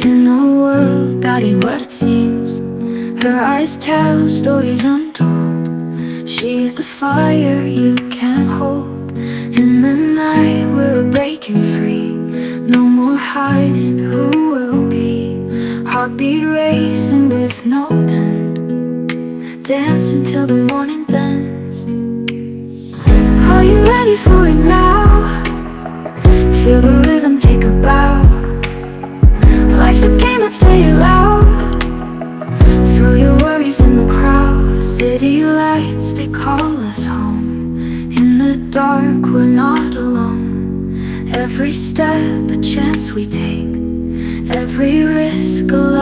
In a world guiding what it seems, her eyes tell stories untold. She's the fire you can't hold. In the night we're breaking free. No more hiding who we'll be. Heartbeat racing with no end. Dance until the morning bends. Are you ready for it now? Feel the rhythm, take a bow. Life's a game, let's play it loud. Throw your worries in the crowd. City lights, they call us home. In the dark, we're not alone. Every step a chance we take, every risk a